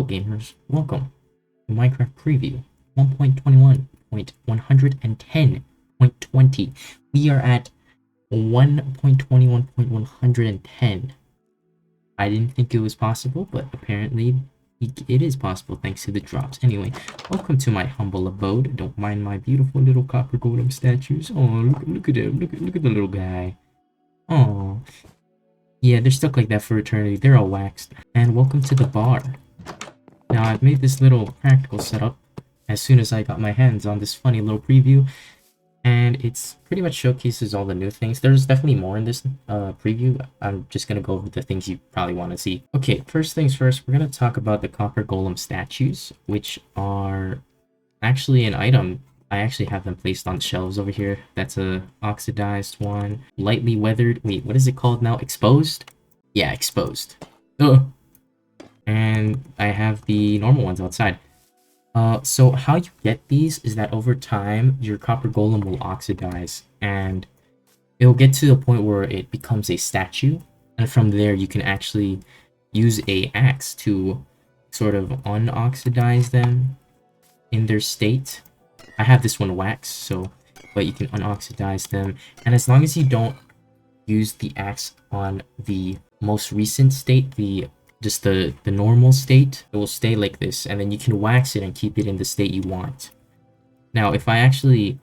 Hello gamers, welcome to Minecraft Preview 1.21.110.20. We are at 1.21.110. I didn't think it was possible, but apparently it is possible thanks to the drops. Anyway, welcome to my humble abode. Don't mind my beautiful little copper golem statues. Oh, look at him. Look at the little guy. Oh, yeah, they're stuck like that for eternity. They're all waxed. And welcome to the bar. Now, I've made this little practical setup as soon as I got my hands on this funny little preview, and it's pretty much showcases all the new things. There's definitely more in this preview. I'm just going to go over the things you probably want to see. Okay, first things first, we're going to talk about the copper golem statues, which are actually an item. I actually have them placed on shelves over here. That's a oxidized one, lightly weathered. Wait, what is it called now? Exposed? Yeah, exposed. Ugh. And I have the normal ones outside. So how you get these is that over time, your copper golem will oxidize, and it'll get to the point where it becomes a statue, and from there you can actually use a axe to sort of unoxidize them in their state. I have this one waxed, so but you can unoxidize them, and as long as you don't use the axe on the most recent state, just the normal state, it will stay like this, and then you can wax it and keep it in the state you want. Now, if I actually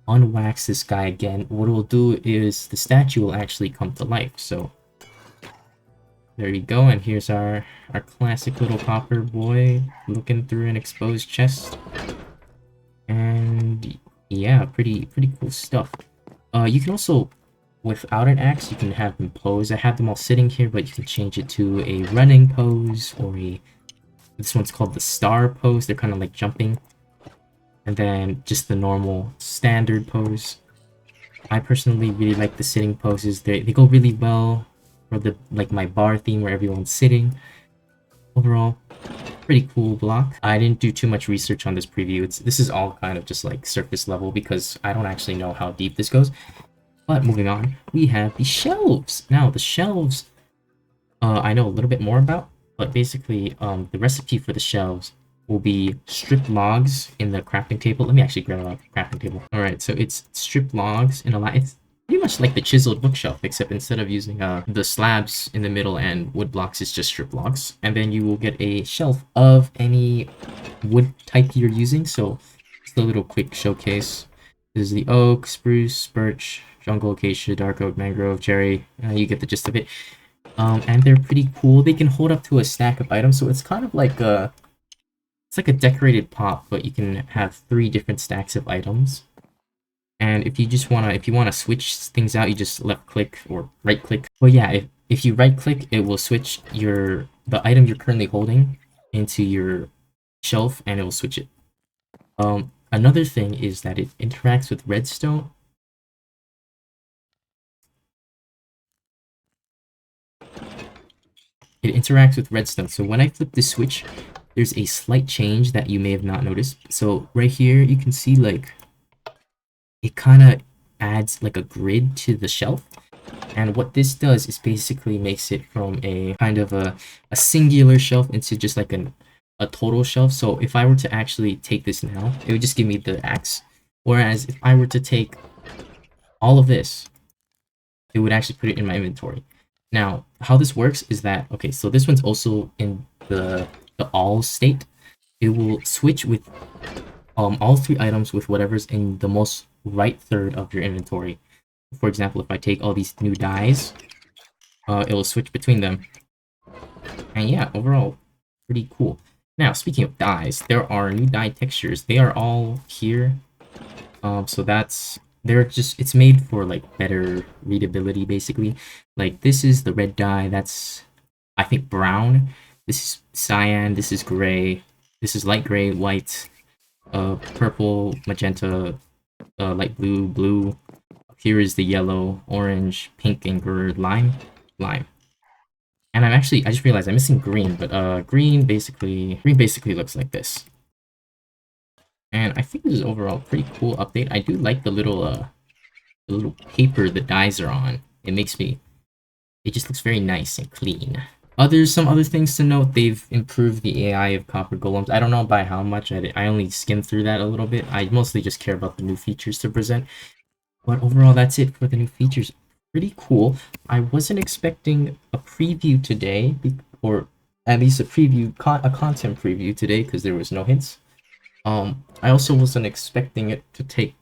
unwax this guy again, what it will do is the statue will actually come to life. So there you go, and here's our classic little copper boy looking through an exposed chest. And yeah, pretty cool stuff. You can also, without an axe, you can have them pose. I have them all sitting here, but you can change it to a running pose, or this one's called the star pose. They're kind of like jumping. And then just the normal standard pose. I personally really like the sitting poses. They go really well for the my bar theme where everyone's sitting. Overall, pretty cool block. I didn't do too much research on this preview. This is all kind of just like surface level because I don't actually know how deep this goes. But moving on, we have the shelves. Now, the shelves, I know a little bit more about, but basically, the recipe for the shelves will be stripped logs in the crafting table. Let me actually grab a crafting table. All right, so it's stripped logs in a lot. It's pretty much like the chiseled bookshelf, except instead of using the slabs in the middle and wood blocks, it's just stripped logs. And then you will get a shelf of any wood type you're using. So, just a little quick showcase. This is the oak, spruce, birch, jungle, acacia, dark oak, mangrove, cherry. You get the gist of it. And they're pretty cool. They can hold up to a stack of items, so it's kind of like it's like a decorated pot, but you can have 3 different stacks of items. And if you wanna switch things out, you just left click or right click. But yeah, if you right click, it will switch the item you're currently holding into your shelf, and it will switch it. Another thing is that it interacts with redstone. It interacts with redstone. So when I flip the switch, there's a slight change that you may have not noticed. So right here, you can see like it kind of adds like a grid to the shelf. And what this does is basically makes it from a kind of a singular shelf into just like a total shelf. So if I were to actually take this now, it would just give me the axe. Whereas if I were to take all of this, it would actually put it in my inventory. Now, how this works is that, okay, so this one's also in the all state. It will switch with all 3 items with whatever's in the most right third of your inventory. For example, if I take all these new dyes, it will switch between them. And yeah, overall, pretty cool. Now, speaking of dyes, there are new dye textures. They are all here. So it's made for like better readability basically. Like this is the red dye, that's I think brown. This is cyan, this is gray, this is light gray, white, purple, magenta, light blue, blue. Here is the yellow, orange, pink, and lime. And I just realized I'm missing green, but green basically looks like this. And I think this is overall a pretty cool update. I do like the little paper the dyes are on. It just looks very nice and clean. Some other things to note. They've improved the AI of Copper Golems. I don't know by how much. I only skimmed through that a little bit. I mostly just care about the new features to present. But overall, that's it for the new features. Pretty cool. I wasn't expecting a preview today, or at least a content preview today, because there was no hints. I also wasn't expecting it to take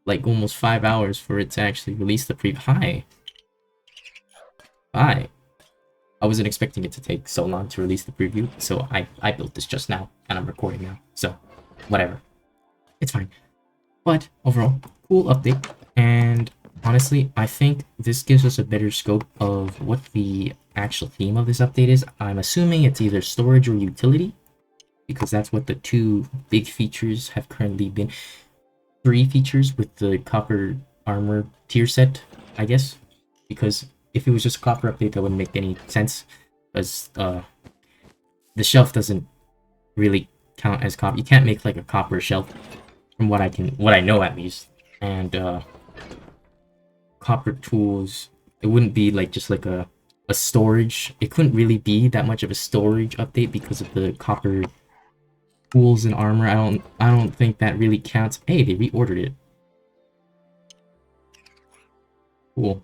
like almost 5 hours for it to actually release the preview. Hi. I wasn't expecting it to take so long to release the preview, so I built this just now, and I'm recording now, so whatever. It's fine. But overall, cool update, and honestly, I think this gives us a better scope of what the actual theme of this update is. I'm assuming it's either storage or utility, because that's what the two big features have currently been. 3 features with the copper armor tier set, I guess, because if it was just a copper update, that wouldn't make any sense, because the shelf doesn't really count as copper. You can't make like a copper shelf, from what I know at least. And copper tools, it wouldn't be like just like a storage. It couldn't really be that much of a storage update because of the copper tools and armor. I don't think that really counts. Hey, they reordered it. Cool.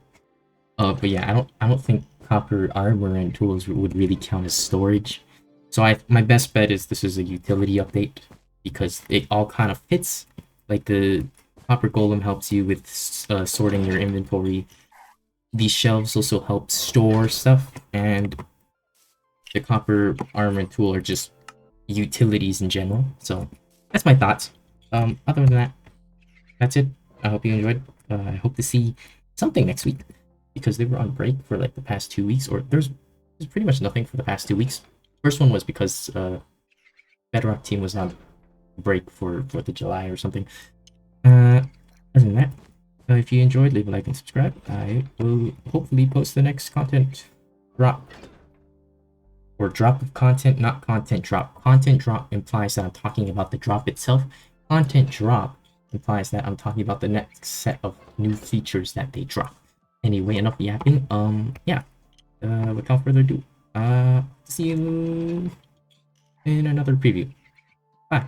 But yeah, I don't think copper armor and tools would really count as storage. So my best bet is this is a utility update, because it all kind of fits. Like the copper golem helps you with sorting your inventory. These shelves also help store stuff, and the copper armor and tool are just utilities in general. So that's my thoughts. Other than that, that's it. I hope you enjoyed. I hope to see something next week, because they were on break for like the past 2 weeks, or there's pretty much nothing for the past 2 weeks. First one was because Bedrock team was on break for 4th of July or something. Other than that, if you enjoyed, leave a like and subscribe. I will hopefully post the next content drop. Or drop of content, not content drop. Content drop implies that I'm talking about the drop itself. Content drop implies that I'm talking about the next set of new features that they drop. Anyway, enough yapping. Yeah. Without further ado, see you in another preview. Bye.